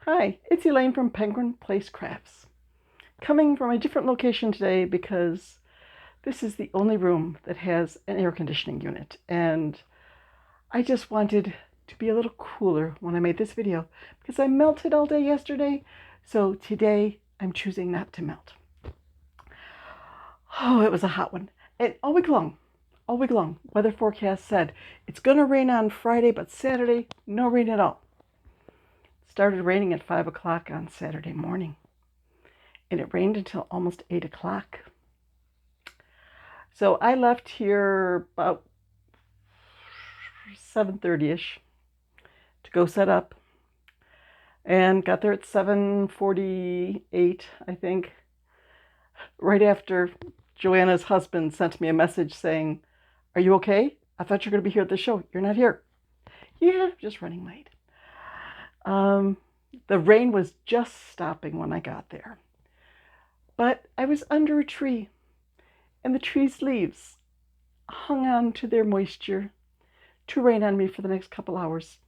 Hi, it's Elaine from Penguin Place Crafts. Coming from a different location today because this is the only room that has an air conditioning unit, and I just wanted to be a little cooler when I made this video because I melted all day yesterday, so today I'm choosing not to melt. Oh, it was a hot one. And all week long, weather forecast said it's going to rain on Friday, but Saturday, no rain at all. Started raining at 5 o'clock on Saturday morning, and it rained until almost 8 o'clock. So I left here about 7:30ish to go set up, and got there at 7:48, I think, right after Joanna's husband sent me a message saying, "Are you okay? I thought you were going to be here at the show. You're not here." Yeah, just running late. The rain was just stopping when I got there. But I was under a tree, and the tree's leaves hung on to their moisture to rain on me for the next couple hours.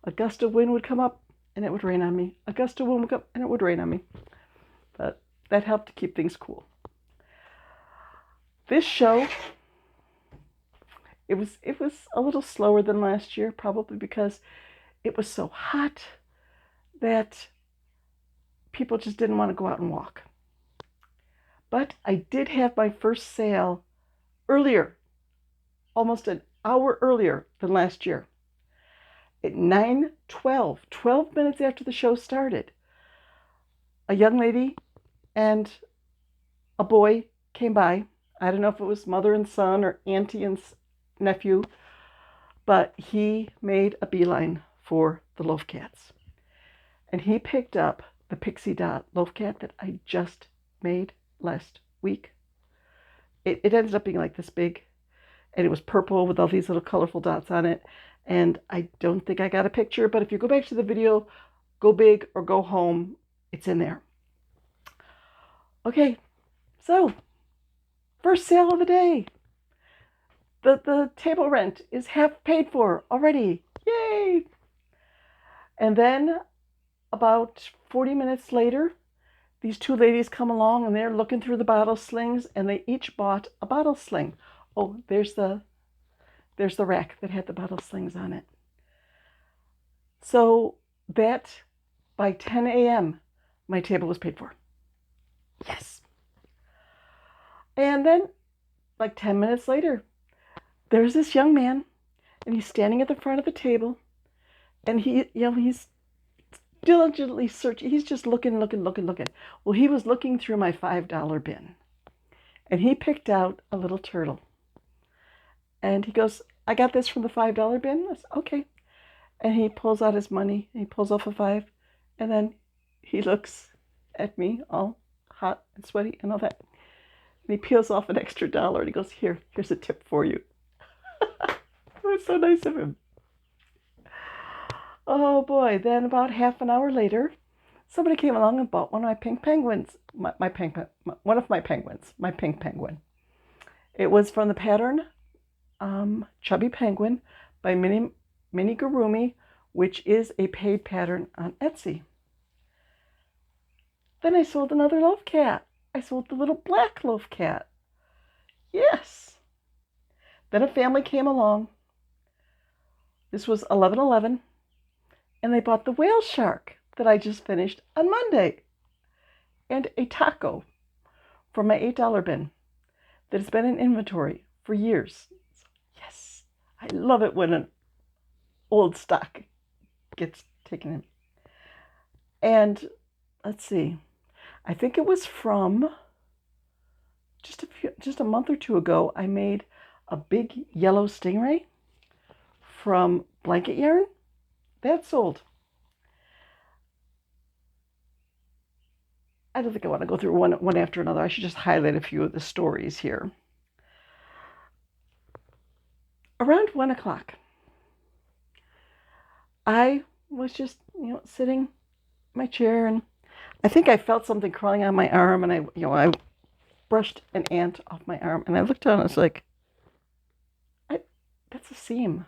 A gust of wind would come up, and it would rain on me. A gust of wind would come up, and it would rain on me. But that helped to keep things cool. This show, it was a little slower than last year, probably because it was so hot that people just didn't want to go out and walk. But I did have my first sale earlier, almost an hour earlier than last year. At 9:12, 12 minutes after the show started, a young lady and a boy came by. I don't know if it was mother and son or auntie and nephew, but he made a beeline for the Loaf cats. And he picked up the pixie dot Loaf cat that I just made last week. It ended up being like this big, and it was purple with all these little colorful dots on it. And I don't think I got a picture, but if you go back to the video, go big or go home, it's in there. Okay, so first sale of the day. The table rent is half paid for already. Yay! And then about 40 minutes later, these two ladies come along and they're looking through the bottle slings, and they each bought a bottle sling. Oh, there's the rack that had the bottle slings on it. So that by 10 a.m., my table was paid for. Yes. And then, like 10 minutes later, there's this young man, and he's standing at the front of the table, and he's diligently searching. He's just looking. Well, he was looking through my $5 bin, and he picked out a little turtle. And he goes, "I got this from the $5 bin." I said, "Okay." And he pulls out his money, and he pulls off a 5, and then he looks at me all hot and sweaty and all that. And he peels off an extra $1, and he goes, here's a tip for you." It was so nice of him. Oh boy, then about half an hour later, somebody came along and bought one of my pink penguins. One of my penguins, my pink penguin. It was from the pattern Chubby Penguin by Mini Gurumi, which is a paid pattern on Etsy. Then I sold another Loaf cat. I sold the little black Loaf cat. Yes. Then a family came along. This was 11/11, and they bought the whale shark that I just finished on Monday, and a taco from my $8 bin that has been in inventory for years. Yes, I love it when an old stock gets taken in. And let's see, I think it was from just a month or two ago, I made a big yellow stingray from blanket yarn. That sold. I don't think I want to go through one after another. I should just highlight a few of the stories here. Around 1 o'clock, I was just, sitting in my chair, and I think I felt something crawling on my arm, and I brushed an ant off my arm, and I looked down, and I was like, that's a seam.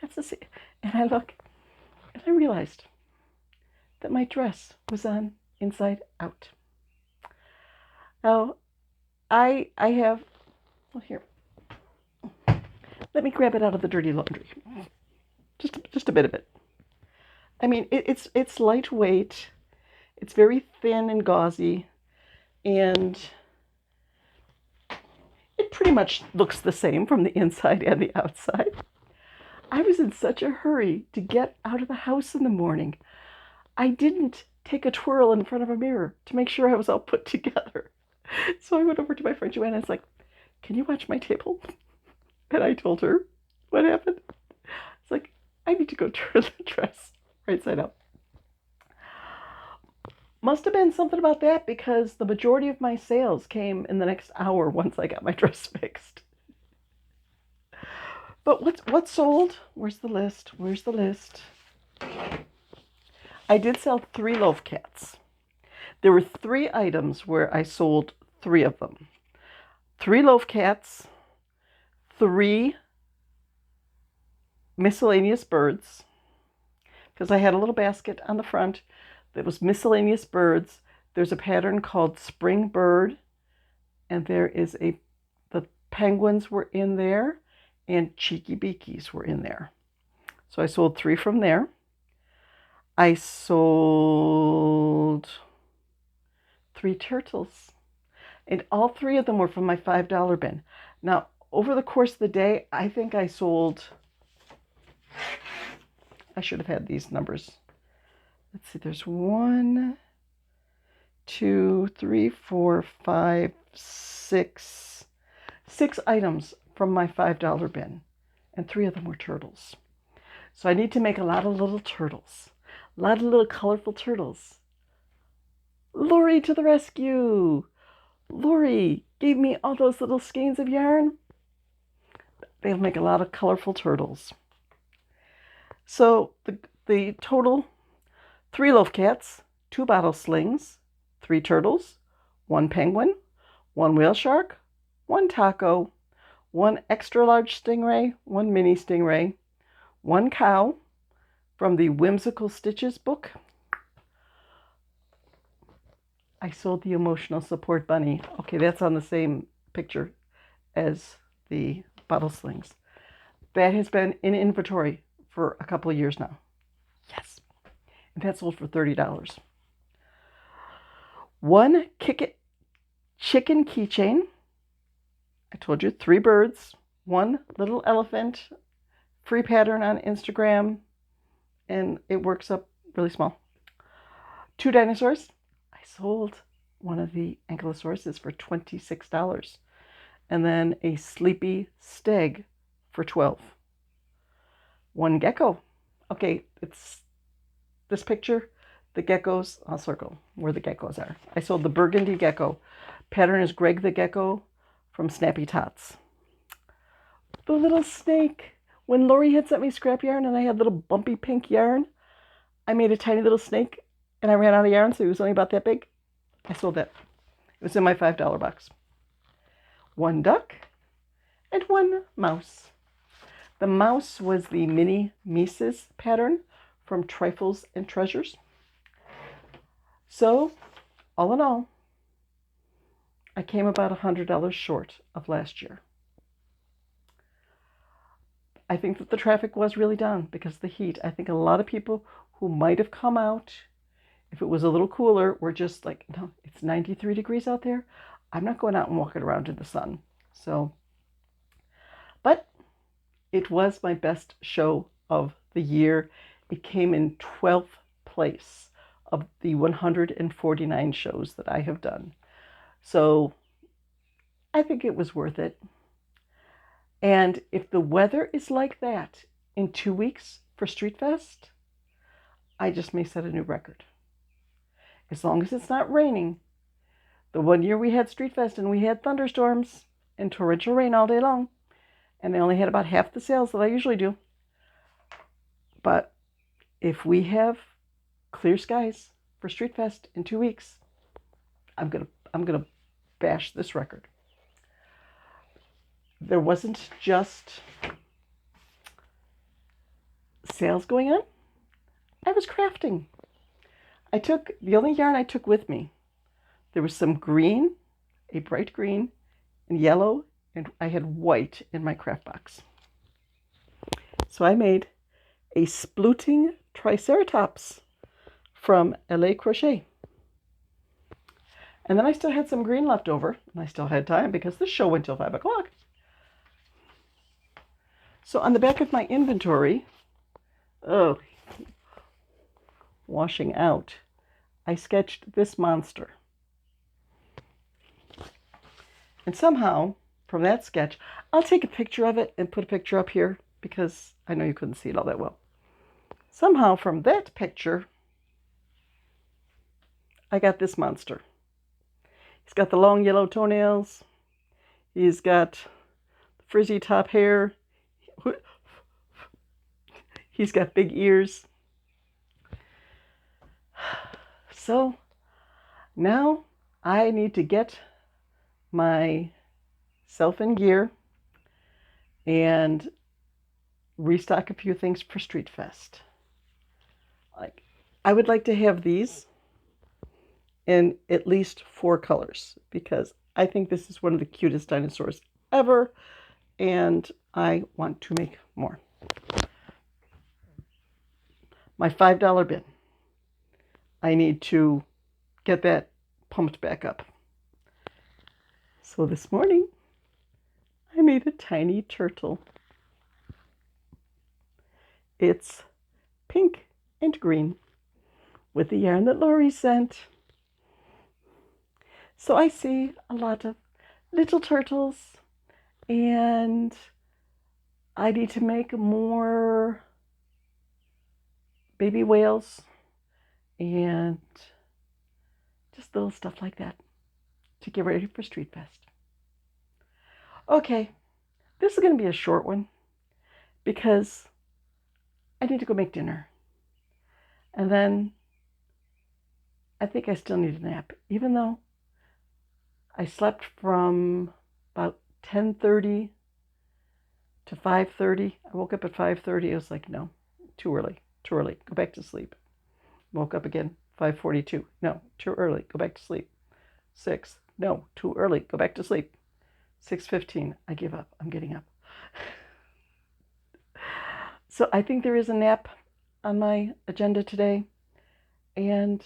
That's a seam. And I look, and I realized that my dress was on inside out. Now, I have, well, here, let me grab it out of the dirty laundry. Just a bit of it. I mean, it's lightweight. It's very thin and gauzy, and it pretty much looks the same from the inside and the outside. I was in such a hurry to get out of the house in the morning. I didn't take a twirl in front of a mirror to make sure I was all put together. So I went over to my friend Joanna and I was like, "Can you watch my table?" And I told her what happened. It's like, I need to go turn the dress right side up. Must have been something about that, because the majority of my sales came in the next hour once I got my dress fixed. But what's sold? Where's the list? Where's the list? I did sell 3 Loaf cats. There were 3 items where I sold 3 of them. 3 Loaf cats, 3 miscellaneous birds, because I had a little basket on the front that was miscellaneous birds. There's a pattern called Spring Bird, and the penguins were in there, and cheeky beakies were in there. So I sold 3 from there. I sold 3 turtles, and all 3 of them were from my $5 bin. Now, over the course of the day, I think I sold, I should have had these numbers. Let's see, there's 1, 2, 3, 4, 5, 6 items from my $5 bin, and 3 of them were turtles. So I need to make a lot of little turtles, a lot of little colorful turtles. Lori to the rescue! Lori gave me all those little skeins of yarn. They'll make a lot of colorful turtles. So the total: 3 Loaf cats, 2 bottle slings, 3 turtles, 1 penguin, 1 whale shark, 1 taco, 1 extra large stingray, 1 mini stingray, 1 cow from the Whimsical Stitches book. I sold the emotional support bunny. Okay, that's on the same picture as the bottle slings. That has been in inventory for a couple of years now. Yes. And that sold for $30. 1 chicken keychain. I told you, 3 birds, 1 little elephant, free pattern on Instagram, and it works up really small. 2 dinosaurs. I sold one of the Ankylosauruses for $26, and then a sleepy Steg for $12. 1 gecko. Okay, it's this picture. The geckos, I'll circle where the geckos are. I sold the burgundy gecko. Pattern is Greg the Gecko from Snappy Tots. The little snake. When Lori had sent me scrap yarn and I had little bumpy pink yarn, I made a tiny little snake and I ran out of yarn, so it was only about that big. I sold that. It was in my $5 box. 1 duck and 1 mouse. The mouse was the mini Meese pattern from Trifles and Treasures. So, all in all, I came about $100 short of last year. I think that the traffic was really down because of the heat. I think a lot of people who might have come out, if it was a little cooler, were just like, no, it's 93 degrees out there. I'm not going out and walking around in the sun. So, but it was my best show of the year. It came in 12th place of the 149 shows that I have done. So I think it was worth it. And if the weather is like that in 2 weeks for Street Fest, I just may set a new record. As long as it's not raining. The one year we had Street Fest and we had thunderstorms and torrential rain all day long, and I only had about half the sales that I usually do. But if we have clear skies for Street Fest in 2 weeks, I'm gonna bash this record. There wasn't just sales going on. I was crafting. the only yarn I took with me, there was some green, a bright green, and yellow, and I had white in my craft box. So I made a Splooting Triceratops from LA Crochet. And then I still had some green left over, and I still had time because this show went till 5 o'clock. So on the back of my inventory, washing out, I sketched this monster. And somehow, from that sketch, I'll take a picture of it and put a picture up here because I know you couldn't see it all that well. Somehow, from that picture, I got this monster. He's got the long yellow toenails. He's got the frizzy top hair. He's got big ears. So now I need to get myself in gear and restock a few things for Street Fest. Like, I would like to have these in at least 4 colors because I think this is one of the cutest dinosaurs ever, and I want to make more. My $5 bin. I need to get that pumped back up. So this morning, I made a tiny turtle. It's pink and green with the yarn that Lori sent. So I see a lot of little turtles, and I need to make more baby whales and just little stuff like that to get ready for Street Fest. Okay, this is going to be a short one because I need to go make dinner. And then I think I still need a nap, even though I slept from about 10:30 to 5:30. I woke up at 5:30. I was like, no, too early, go back to sleep. Woke up again, 5:42. No, too early, go back to sleep. 6, no, too early, go back to sleep. 6:15, I give up, I'm getting up. So I think there is a nap on my agenda today, and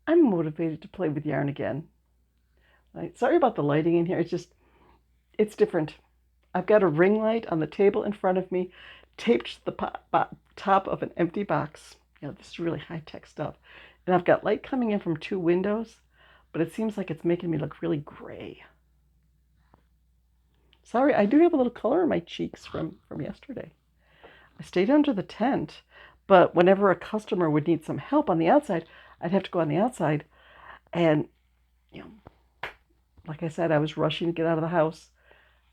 I'm motivated to play with yarn again. Right? Sorry about the lighting in here, it's different. I've got a ring light on the table in front of me, taped to the top of an empty box. You know, this is really high-tech stuff. And I've got light coming in from 2 windows, but it seems like it's making me look really gray. Sorry, I do have a little color in my cheeks from yesterday. I stayed under the tent, but whenever a customer would need some help on the outside, I'd have to go on the outside. And, you know, like I said, I was rushing to get out of the house.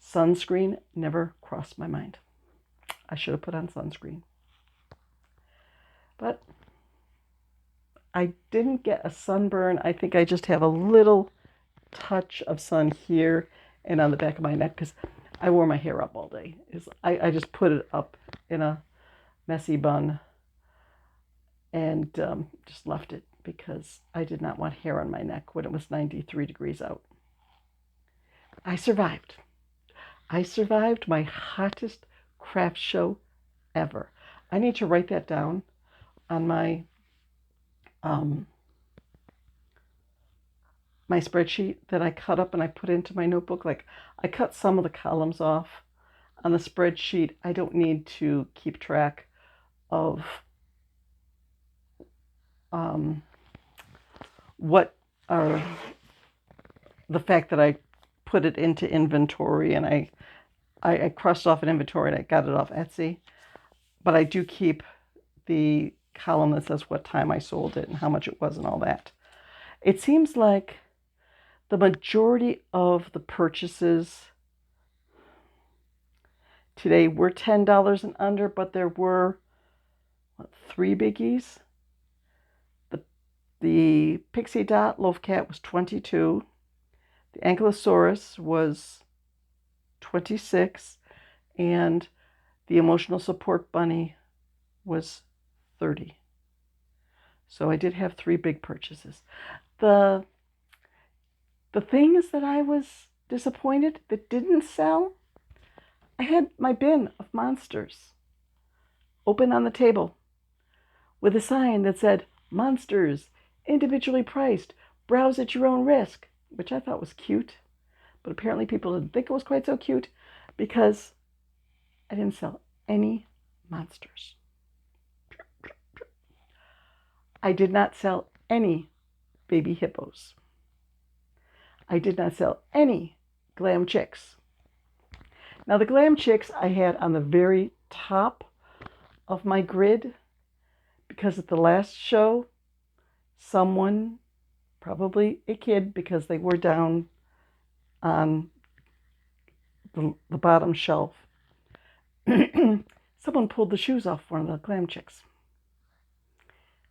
Sunscreen never crossed my mind. I should have put on sunscreen. But I didn't get a sunburn. I think I just have a little touch of sun here and on the back of my neck because I wore my hair up all day. I just put it up in a messy bun and just left it because I did not want hair on my neck when it was 93 degrees out. I survived. I survived my hottest craft show ever. I need to write that down on my my spreadsheet that I cut up and I put into my notebook. Like, I cut some of the columns off on the spreadsheet. I don't need to keep track of what are the fact that I put it into inventory and I crossed off an inventory and I got it off Etsy. But I do keep the column that says what time I sold it and how much it was and all that. It seems like the majority of the purchases today were $10 and under, but there were 3 biggies. The Pixie Dot Loaf Cat was 22. The Ankylosaurus was 26, and the Emotional Support Bunny was 30. So I did have 3 big purchases. The things that I was disappointed that didn't sell, I had my bin of monsters open on the table with a sign that said, "Monsters, individually priced, browse at your own risk," which I thought was cute. But apparently people didn't think it was quite so cute because I didn't sell any monsters. I did not sell any baby hippos. I did not sell any glam chicks. Now the glam chicks I had on the very top of my grid because at the last show, someone, probably a kid because they were down on the bottom shelf, someone pulled the shoes off one of the glam chicks.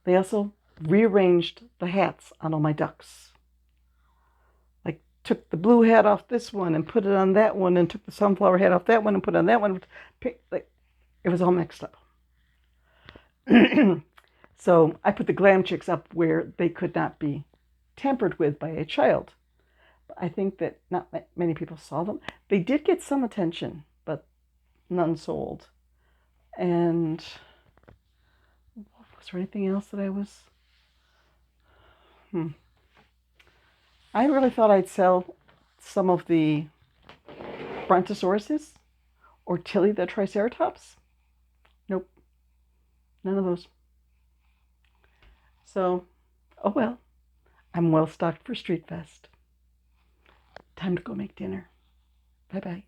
They also rearranged the hats on all my ducks. Like took the blue hat off this one and put it on that one, and took the sunflower hat off that one and put it on that one. It was all mixed up. So I put the glam chicks up where they could not be tampered with by a child. I think that not many people saw them. They did get some attention, but none sold. And was there anything else that I was... I really thought I'd sell some of the Brontosauruses or Tilly the Triceratops. Nope. None of those. So, oh well. I'm well stocked for Street Fest. Time to go make dinner. Bye-bye.